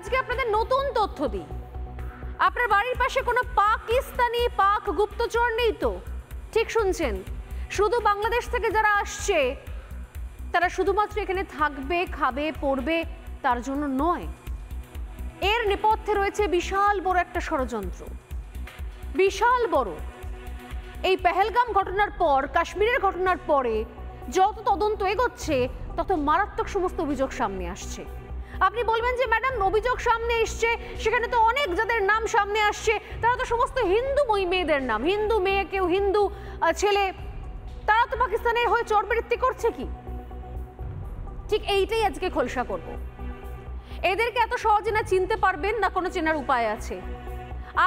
আজকে আপনাদের নতুন তথ্য দিই। আপনার বাড়ির পাশে কোনো পাকিস্তানি পাক গুপ্তচর নেই তো? ঠিক শুনছেন, শুধু বাংলাদেশ থেকে যারা আসছে তারা শুধুমাত্র এখানে থাকবে, খাবে, পড়বে তার জন্য নয়। এর নেপথ্যে রয়েছে বিশাল বড় একটা ষড়যন্ত্র, বিশাল বড়। এই পেহেলগাম ঘটনার পর, কাশ্মীরের ঘটনার পরে যত তদন্ত এগোচ্ছে তত মারাত্মক সমস্ত অভিযোগ সামনে আসছে। আপনি বলবেন যে ম্যাডাম অভিযোগ সামনে এসছে, সেখানে তো অনেক যাদের নাম সামনে আসছে তারা তো সমস্ত হিন্দু মেয়েদের নাম, হিন্দু মেয়ে, কেউ হিন্দু ছেলে, তারা তো পাকিস্তানের হয়ে চরবৃত্তি করছে কি? ঠিক এইটাই আজকে খোলসা করব। এদেরকে এত সহজে না চিনতে পারবেন না কোনো চেনার উপায় আছে।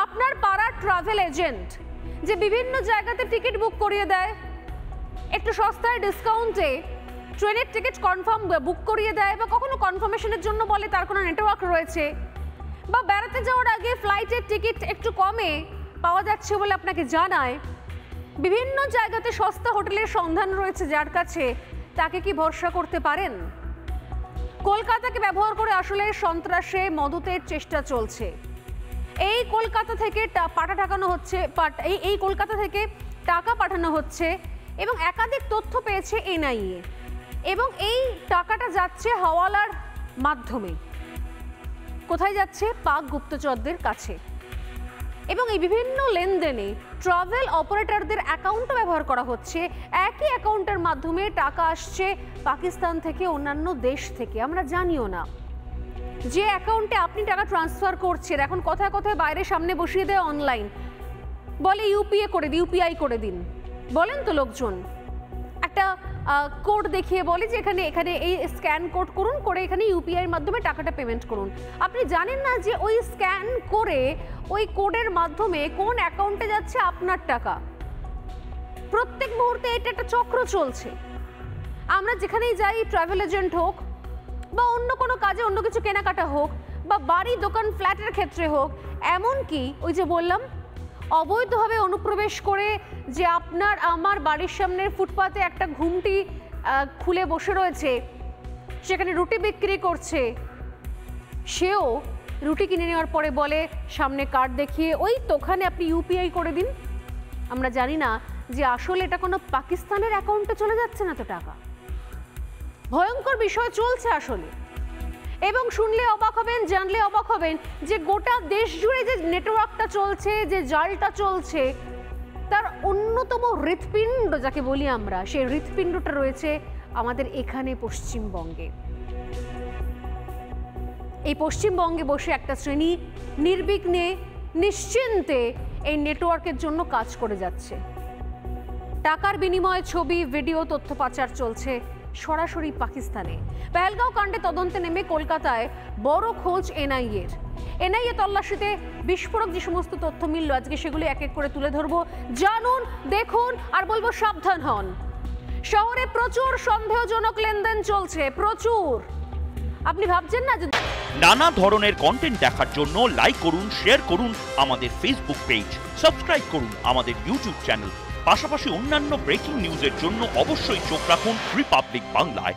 আপনার পাড়ার ট্রাভেল এজেন্ট যে বিভিন্ন জায়গাতে টিকিট বুক করিয়ে দেয়, একটু সস্তায় ডিসকাউন্টে ট্রেনের টিকিট কনফার্ম বুক করিয়ে দেয়, বা কখনো কনফার্মেশনের জন্য বলে তার কোনো নেটওয়ার্ক রয়েছে, বা বেড়াতে যাওয়ার আগে ফ্লাইটের টিকিট একটু কমে পাওয়া যাচ্ছে বলে আপনাকে জানায়, বিভিন্ন জায়গাতে সস্তা হোটেলের সন্ধান রয়েছে যার কাছে, তাকে কি ভরসা করতে পারেন? কলকাতাকে ব্যবহার করে আসলে সন্ত্রাসে মদতের চেষ্টা চলছে। এই কলকাতা থেকে এই কলকাতা থেকে টাকা পাঠানো হচ্ছে এবং একাধিক তথ্য পেয়েছে এনআইএ, এবং এই টাকাটা যাচ্ছে হাওয়ালার মাধ্যমে। কোথায় যাচ্ছে? পাক গুপ্তচরদের কাছে। এবং এই বিভিন্ন লেনদেনে ট্রাভেল অপারেটরদের অ্যাকাউন্টও ব্যবহার করা হচ্ছে। একই অ্যাকাউন্টের মাধ্যমে টাকা আসছে পাকিস্তান থেকে, অন্যান্য দেশ থেকে, আমরা জানিও না। যে অ্যাকাউন্টে আপনি টাকা ট্রান্সফার করছেন, এখন কথায় কথায় বাইরে সামনে বসিয়ে দেয় অনলাইন, বলে ইউপিআই করে দিন, বলেন তো লোকজন। একটা কোড দেখিয়ে বলে যে এখানে এই স্ক্যান কোড করুন, করে এখানে ইউপিআইয়ের মাধ্যমে টাকাটা পেমেন্ট করুন। আপনি জানেন না যে ওই স্ক্যান করে ওই কোডের মাধ্যমে কোন অ্যাকাউন্টে যাচ্ছে আপনার টাকা। প্রত্যেক মুহূর্তে এটা একটা চক্র চলছে। আমরা যেখানেই যাই, ট্রাভেল এজেন্ট হোক বা অন্য কোনো কাজে, অন্য কিছু কেনাকাটা হোক, বা বাড়ি, দোকান, ফ্ল্যাটের ক্ষেত্রে হোক, এমনকি ওই যে বললাম অবৈধভাবে অনুপ্রবেশ করে যে আপনার আমার বাড়ির সামনের ফুটপাতে একটা ঘুমটি খুলে বসে রয়েছে, সেখানে রুটি বিক্রি করছে, সেও রুটি কিনে নেওয়ার পরে বলে সামনে কার্ড দেখিয়ে, ওই তো ওখানে আপনি ইউপিআই করে দিন। আমরা জানি না যে আসলে এটা কোনো পাকিস্তানের অ্যাকাউন্টে চলে যাচ্ছে না তো টাকা। ভয়ঙ্কর বিষয় চলছে আসলে। এবং শুনলে অবাক হবেন, জানলে অবাক হবেন যে গোটা দেশ জুড়ে যে নেটওয়ার্কটা চলছে, যে জালটা চলছে, তার অন্যতম হৃৎপিণ্ড যাকে বলি আমরা, সেই হৃৎপিণ্ডটা রয়েছে আমাদের এখানে পশ্চিমবঙ্গে। এই পশ্চিমবঙ্গে বসে একটা শ্রেণী নির্বিঘ্নে, নিশ্চিন্তে এই নেটওয়ার্কের জন্য কাজ করে যাচ্ছে। টাকার বিনিময়ে ছবি, ভিডিও, তথ্য পাচার চলছে সরাসরি পাকিস্তানে। পেহেলগাঁও কাণ্ডে তদন্তে নেমে কলকাতায় বড় খোঁজ এনআইএ তল্লাশিতে বিস্ফোরক যে সমস্ত তথ্য মিলল, আজকে সেগুলো এক এক করে তুলে ধরবো। জানুন, দেখুন, আর বলবো সাবধান হন। শহরে প্রচুর সন্দেহজনক লেনদেন চলছে, প্রচুর। আপনি ভাবছেন না যে নানা ধরনের কন্টেন্ট দেখার জন্য লাইক করুন, শেয়ার করুন আমাদের ফেসবুক পেজ, সাবস্ক্রাইব করুন আমাদের ইউটিউব চ্যানেল। পাশাপাশি অন্যান্য ব্রেকিং নিউজের জন্য অবশ্যই চোখ রাখুন রিপাবলিক বাংলায়।